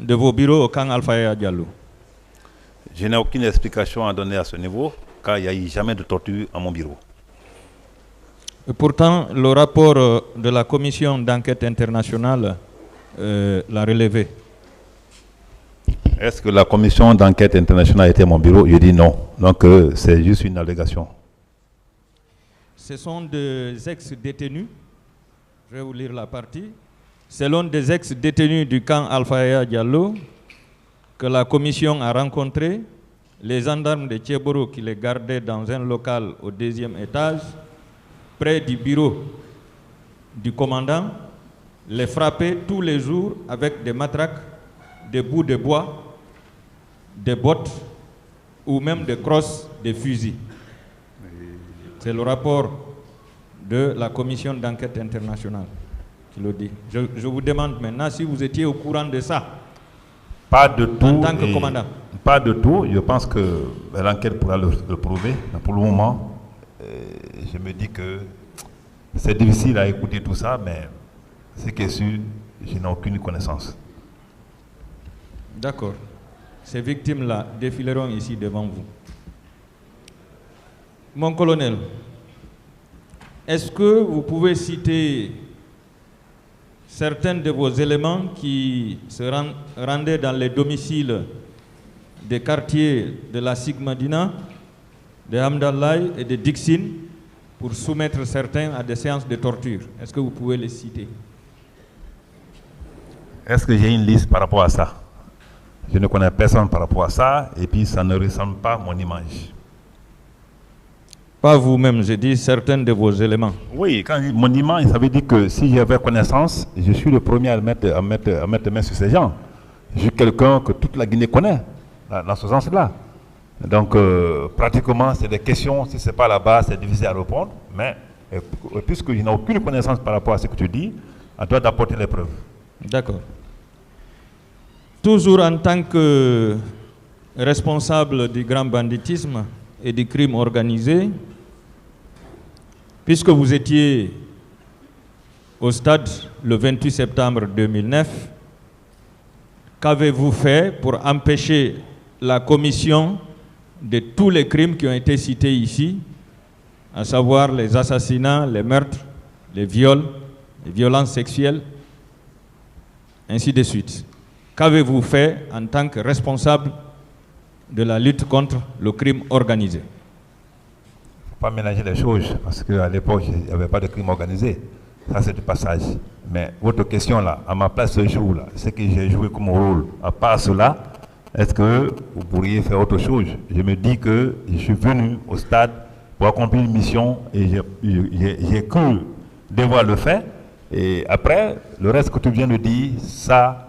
de vos bureaux au camp Alpha Yaya Diallo? Je n'ai aucune explication à donner à ce niveau, car il n'y a eu jamais de torture à mon bureau. Et pourtant, le rapport de la commission d'enquête internationale l'a relevé. Est-ce que la commission d'enquête internationale était à mon bureau? Je dis non. Donc c'est juste une allégation. Ce sont des ex-détenus. Je vais vous lire la partie. Selon des ex-détenus du camp Alpha Yaya Diallo, que la commission a rencontré, les gendarmes de Thieboro qui les gardaient dans un local au 2e étage, près du bureau du commandant, les frappaient tous les jours avec des matraques, des bouts de bois, des bottes ou même des crosses, des fusils. C'est le rapport de la commission d'enquête internationale qui le dit. Je vous demande maintenant si vous étiez au courant de ça. Pas de tout. En tant que commandant. Pas de tout. Je pense que l'enquête pourra le prouver. Mais pour le moment, je me dis que c'est difficile à écouter tout ça, mais ce qui est sûr, je n'ai aucune connaissance. D'accord. Ces victimes-là défileront ici devant vous. Mon colonel, est-ce que vous pouvez citer certains de vos éléments qui se rendaient dans les domiciles des quartiers de la Sigmadina, de Hamdallah et de Dixin pour soumettre certains à des séances de torture? Est-ce que vous pouvez les citer? Est-ce que j'ai une liste par rapport à ça? Je ne connais personne par rapport à ça, et puis ça ne ressemble pas à mon image. Pas vous-même, j'ai dit certains de vos éléments. Oui, quand je dis mon image, ça veut dire que si j'avais connaissance, je suis le premier à mettre main sur ces gens. Je suis quelqu'un que toute la Guinée connaît, dans ce sens-là. Donc, pratiquement, c'est des questions, si ce n'est pas là-bas, c'est difficile à répondre, mais puisque je n'ai aucune connaissance par rapport à ce que tu dis, on doit apporter les preuves. D'accord. Toujours en tant que responsable du grand banditisme et du crime organisé, puisque vous étiez au stade le 28 septembre 2009, qu'avez-vous fait pour empêcher la commission de tous les crimes qui ont été cités ici, à savoir les assassinats, les meurtres, les viols, les violences sexuelles, ainsi de suite? Qu'avez-vous fait en tant que responsable de la lutte contre le crime organisé? Il ne faut pas mélanger les choses, parce qu'à l'époque, il n'y avait pas de crime organisé. Ça, c'est du passage. Mais votre question là, à ma place ce jour-là, ce que j'ai joué comme rôle, à part cela, est-ce que vous pourriez faire autre chose? Je me dis que je suis venu au stade pour accomplir une mission et j'ai cru devoir le faire. Et après, le reste que tu viens de dire, ça,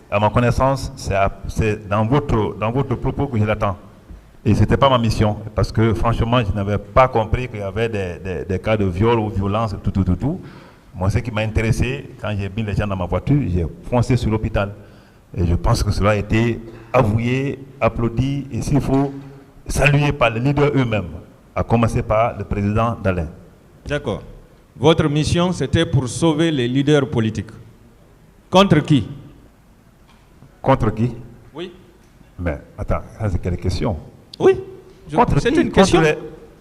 à ma connaissance, c'est dans votre propos que je l'attends. Et ce n'était pas ma mission, parce que franchement, je n'avais pas compris qu'il y avait des cas de viol ou violence, tout. Moi, ce qui m'a intéressé, quand j'ai mis les gens dans ma voiture, j'ai foncé sur l'hôpital. Et je pense que cela a été avoué, applaudi, et s'il faut, salué par les leaders eux-mêmes, à commencer par le président d'Alain. D'accord. Votre mission, c'était pour sauver les leaders politiques. Contre qui? Contre qui? Oui. Mais attends, ça c'est quelle question? Oui. C'est une question.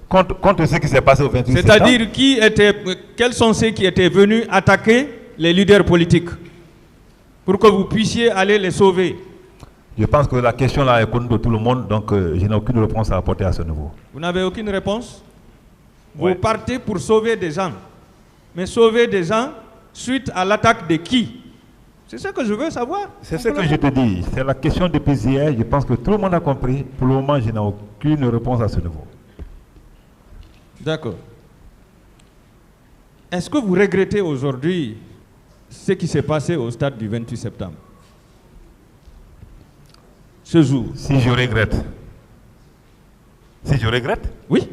Contre ce qui s'est passé au 28 septembre. C'est-à-dire, quels sont ceux qui étaient venus attaquer les leaders politiques pour que vous puissiez aller les sauver? Je pense que la question là est connue de tout le monde, donc je n'ai aucune réponse à apporter à ce niveau. Vous n'avez aucune réponse? Vous partez pour sauver des gens. Mais sauver des gens suite à l'attaque de qui? C'est ça que je veux savoir. C'est ce que je te dis. C'est la question depuis hier. Je pense que tout le monde a compris. Pour le moment, je n'ai aucune réponse à ce niveau. D'accord. Est-ce que vous regrettez aujourd'hui ce qui s'est passé au stade du 28 septembre? Ce jour. Si je regrette. Si je regrette? Oui.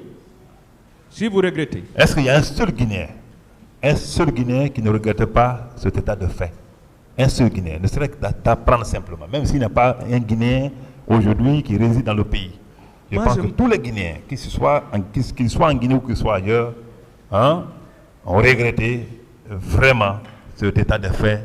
Si vous regrettez. Est-ce qu'il y a un seul Guinéen qui ne regrette pas cet état de fait? Un seul Guinéen, ne serait-ce d'apprendre simplement, même s'il n'y a pas un Guinéen aujourd'hui qui réside dans le pays. Je pense que tous les Guinéens, qu'ils soient en Guinée ou qu'ils soient ailleurs, ont regretté vraiment cet état de fait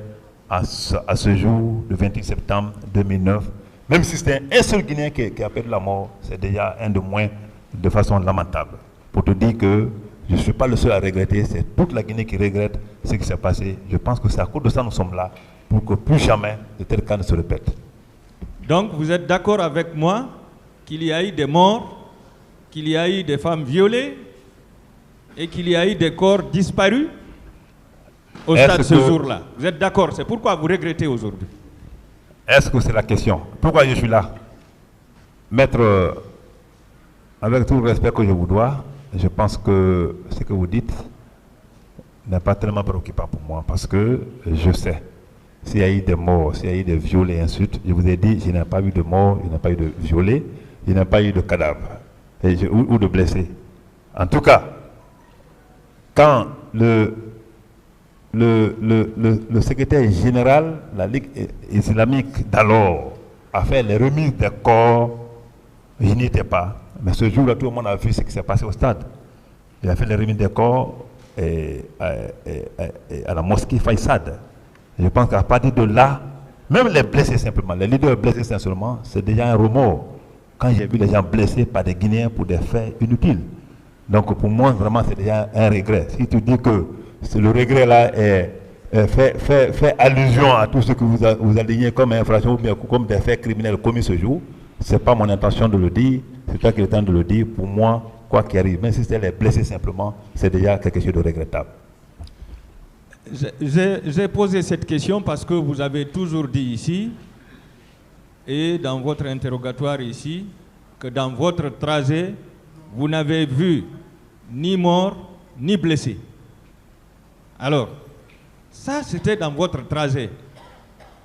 à ce jour, le 28 septembre 2009, même si c'était un seul Guinéen qui a perdu la mort, c'est déjà un de moins de façon lamentable. Pour te dire que je ne suis pas le seul à regretter, c'est toute la Guinée qui regrette ce qui s'est passé. Je pense que c'est à cause de ça que nous sommes là, pour que plus jamais de tels cas ne se répètent. Donc vous êtes d'accord avec moi qu'il y a eu des morts, qu'il y a eu des femmes violées et qu'il y a eu des corps disparus au stade de ce jour-là. Vous êtes d'accord? C'est pourquoi vous regrettez aujourd'hui. Est-ce que c'est la question? Pourquoi je suis là? Maître, avec tout le respect que je vous dois, je pense que ce que vous dites n'est pas tellement préoccupant pour moi parce que je sais s'il y a eu des morts, s'il y a eu des violés et ainsi de suite. Je vous ai dit, je n'ai pas eu de morts, il n'y a pas eu de violés, il n'y a pas eu de cadavres ou de blessés. En tout cas, quand le secrétaire général de la Ligue islamique d'alors a fait les remises des corps, je n'y étais pas. Mais ce jour-là, tout le monde a vu ce qui s'est passé au stade. Il a fait les remises des corps à la mosquée Faïsad. Je pense qu'à partir de là, même les blessés simplement, les leaders blessés simplement, c'est déjà un remords. Quand j'ai vu les gens blessés par des Guinéens pour des faits inutiles. Donc pour moi, vraiment, c'est déjà un regret. Si tu dis que le regret là fait allusion à tout ce que vous alignez comme infraction ou bien comme des faits criminels commis ce jour, ce n'est pas mon intention de le dire, c'est toi qui es le temps de le dire. Pour moi, quoi qu'il arrive, même si c'est les blessés simplement, c'est déjà quelque chose de regrettable. J'ai posé cette question parce que vous avez toujours dit ici, et dans votre interrogatoire ici, que dans votre trajet, vous n'avez vu ni mort, ni blessé. Alors, ça c'était dans votre trajet.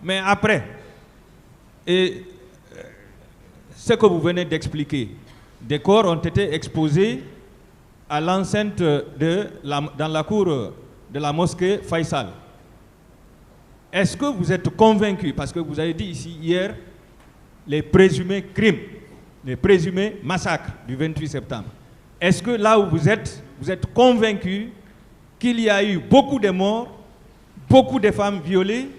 Mais après, et ce que vous venez d'expliquer, des corps ont été exposés à l'enceinte dans la cour de la mosquée Faïsal. Est-ce que vous êtes convaincu, parce que vous avez dit ici hier, les présumés crimes, les présumés massacres du 28 septembre. Est-ce que là où vous êtes convaincu qu'il y a eu beaucoup de morts, beaucoup de femmes violées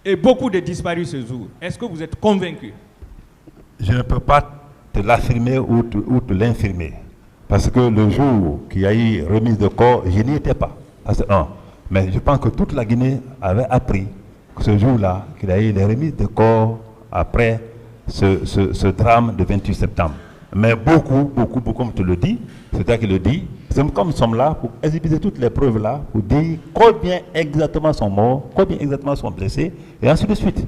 et beaucoup de disparus ce jour? Est-ce que vous êtes convaincu? Je ne peux pas te l'affirmer ou te l'infirmer. Parce que le jour qu'il y a eu remise de corps, je n'y étais pas. Mais je pense que toute la Guinée avait appris que ce jour-là, qu'il y a eu les remises de corps après ce drame de 28 septembre. Mais beaucoup, comme tu le dis, c'est toi qui le dis, c'est comme nous sommes là pour exhiber toutes les preuves là, pour dire combien exactement sont morts, combien exactement sont blessés, et ainsi de suite.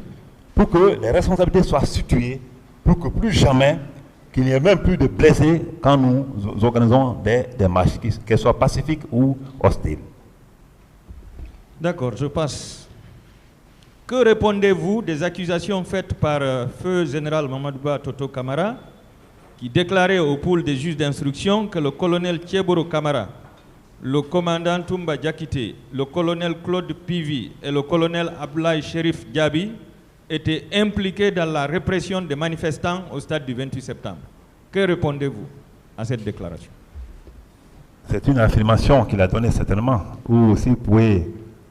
Pour que les responsabilités soient situées, pour que plus jamais qu'il n'y ait même plus de blessés quand nous organisons des marches, qu'elles soient pacifiques ou hostiles. D'accord, je passe. Que répondez-vous des accusations faites par Feu Général Mamadouba Toto Camara, qui déclarait au pool des juges d'instruction que le colonel Thieboro Camara, le commandant Toumba Diakité, le colonel Claude Pivi et le colonel Ablaï Sherif Diaby étaient impliqués dans la répression des manifestants au stade du 28 septembre. Que répondez-vous à cette déclaration? C'est une affirmation qu'il a donnée certainement, ou aussi vous pouvez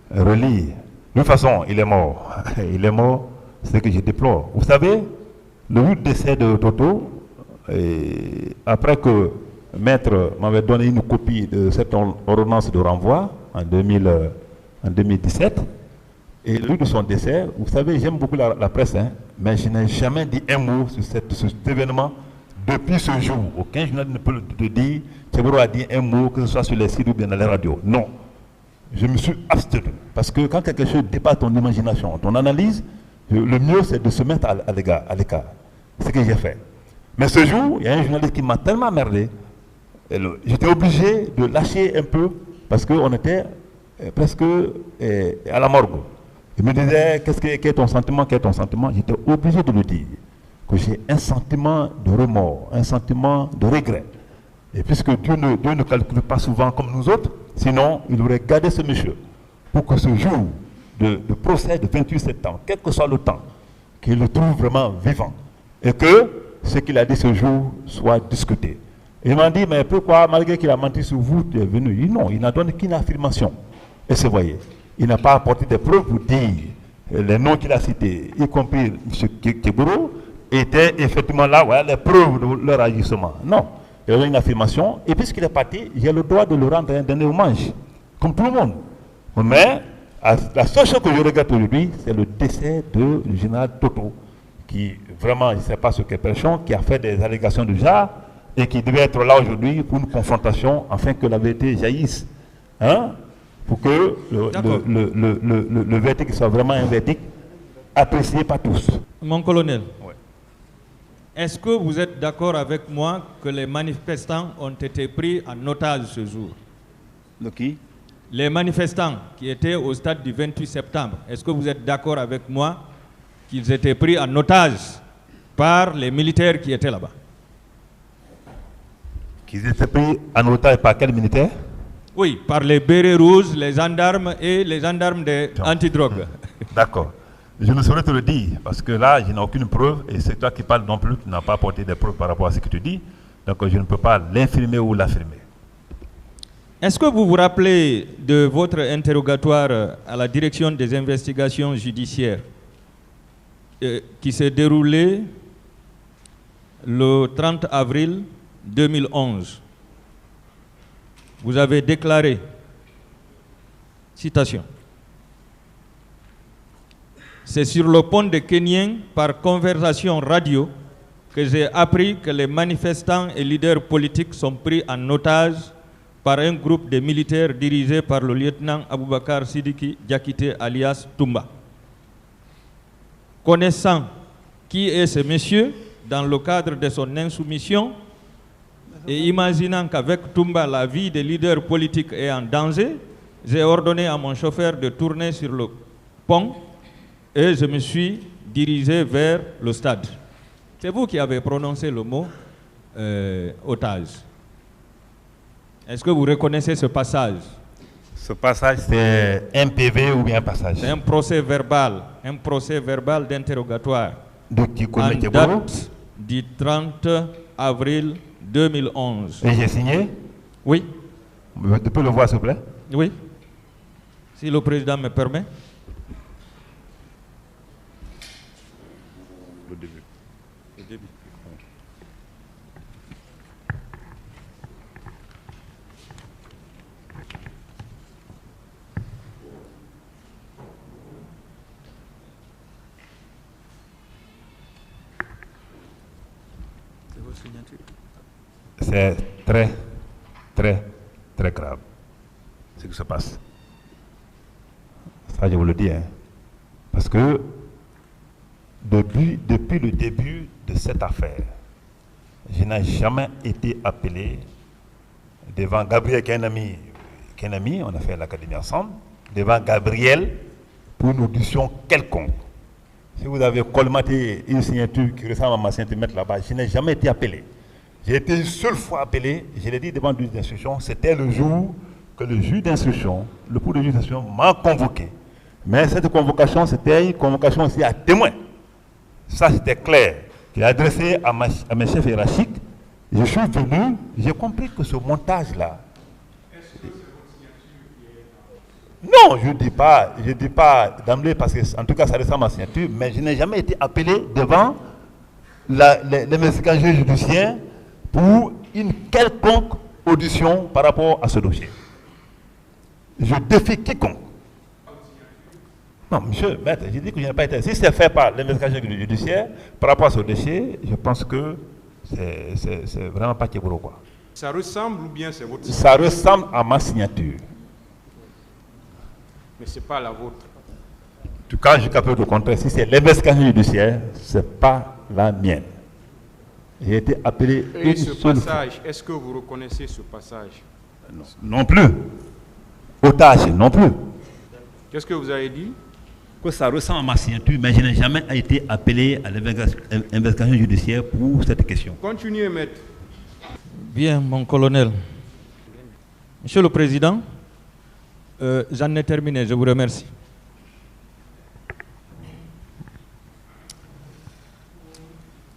relire. De toute façon, il est mort. Il est mort, c'est ce que je déplore. Vous savez, le jour du décès de Toto, après que Maître m'avait donné une copie de cette ordonnance de renvoi en 2017, et le jour de son décès, vous savez, j'aime beaucoup la presse, mais je n'ai jamais dit un mot sur cet événement depuis ce jour. Aucun journaliste ne peut te dire, Thieboro a dit un mot, que ce soit sur les sites ou bien dans les radios. Non. Je me suis abstenu. Parce que quand quelque chose dépasse ton imagination, ton analyse, le mieux c'est de se mettre à l'écart. C'est ce que j'ai fait. Mais ce jour, il y a un journaliste qui m'a tellement merdé, j'étais obligé de lâcher un peu parce qu'on était presque à la morgue. Il me disait, quel est ton sentiment, quel est ton sentiment? J'étais obligé de le dire, que j'ai un sentiment de remords, un sentiment de regret. Et puisque Dieu ne calcule pas souvent comme nous autres, sinon il aurait gardé ce monsieur pour que ce jour de procès de 28 septembre, quel que soit le temps, qu'il le trouve vraiment vivant. Et que ce qu'il a dit ce jour soit discuté. Et il m'a dit, mais pourquoi, malgré qu'il a menti sur vous, tu es venu? Non, il n'a donné qu'une affirmation. Et c'est, voyez, il n'a pas apporté des preuves pour dire les noms qu'il a cités, y compris M. Keburo, étaient effectivement là, voilà les preuves de leur agissement. Non, il y a une affirmation, et puisqu'il est parti, j'ai le droit de le rendre un dernier hommage, comme tout le monde. Mais la seule chose que je regrette aujourd'hui, c'est le décès du général Toto, qui vraiment, je ne sais pas ce qu'est Perchon, qui a fait des allégations de genre, et qui devait être là aujourd'hui pour une confrontation, afin que la vérité jaillisse. Hein? Pour que le verdict soit vraiment un verdict apprécié par tous. Mon colonel, ouais. Est-ce que vous êtes d'accord avec moi que les manifestants ont été pris en otage ce jour? Le qui? Les manifestants qui étaient au stade du 28 septembre, est-ce que vous êtes d'accord avec moi qu'ils étaient pris en otage par les militaires qui étaient là-bas? Qu'ils étaient pris en otage par quels militaires? Oui, par les bérets rouges, les gendarmes et les gendarmes des antidrogues. D'accord. Je ne saurais te le dire, parce que là, je n'ai aucune preuve, et c'est toi qui parles non plus, qui n'as pas apporté des preuves par rapport à ce que tu dis, donc je ne peux pas l'infirmer ou l'affirmer. Est-ce que vous vous rappelez de votre interrogatoire à la direction des investigations judiciaires qui s'est déroulé le 30 avril 2011? Vous avez déclaré, citation, « C'est sur le pont de Kenyang, par conversation radio, que j'ai appris que les manifestants et leaders politiques sont pris en otage par un groupe de militaires dirigé par le lieutenant Aboubakar Sidiki Diakité alias Toumba. Connaissant qui est ce monsieur dans le cadre de son insoumission et imaginant qu'avec Toumba la vie des leaders politiques est en danger, j'ai ordonné à mon chauffeur de tourner sur le pont et je me suis dirigé vers le stade. » C'est vous qui avez prononcé le mot otage. Est-ce que vous reconnaissez ce passage? Ce passage, c'est un PV ou bien un passage? C'est un procès verbal d'interrogatoire. De qui en date du 30 avril 2011. Et j'ai signé? Oui. Tu peux le voir, s'il vous plaît? Oui. Si le président me permet. Le début. Le début. C'est très, très, très grave ce qui se passe. Ça, je vous le dis. Hein. Parce que depuis le début de cette affaire, je n'ai jamais été appelé devant Gabriel, qui est un ami, on a fait l'académie ensemble, devant Gabriel pour une audition quelconque. Si vous avez colmaté une signature qui ressemble à ma signature, mettre là-bas, je n'ai jamais été appelé. J'ai été une seule fois appelé, je l'ai dit devant le juge d'instruction, c'était le jour que le juge d'instruction, le cours de juge d'instruction m'a convoqué. Mais cette convocation, c'était une convocation aussi à témoin. Ça, c'était clair. J'ai adressé à mes chefs hiérarchiques, je suis venu, j'ai compris que ce montage-là... Est-ce que c'est votre signature qui est... Non, je ne dis pas d'emblée, parce que en tout cas, ça ressemble à ma signature, mais je n'ai jamais été appelé devant l'investigation judiciaire pour une quelconque audition par rapport à ce dossier. Je défie quiconque. Non, monsieur, maître, j'ai dit que je n'ai pas été. Si c'est fait par l'investigation judiciaire par rapport à ce dossier, je pense que c'est vraiment pas Keburo, quoi. Ça ressemble ou bien c'est votre signature? Ça ressemble à ma signature. Mais ce n'est pas la vôtre. En tout cas, je capte le contraire. Si c'est l'investigation judiciaire, ce n'est pas la mienne. J'ai été appelé et ce passage, est-ce que vous reconnaissez ce passage? Non plus. Otage, non plus. Qu'est-ce que vous avez dit? Que ça ressemble à ma signature, mais je n'ai jamais été appelé à l'investigation judiciaire pour cette question. Continuez, maître. Bien, mon colonel. Monsieur le Président, j'en ai terminé, je vous remercie.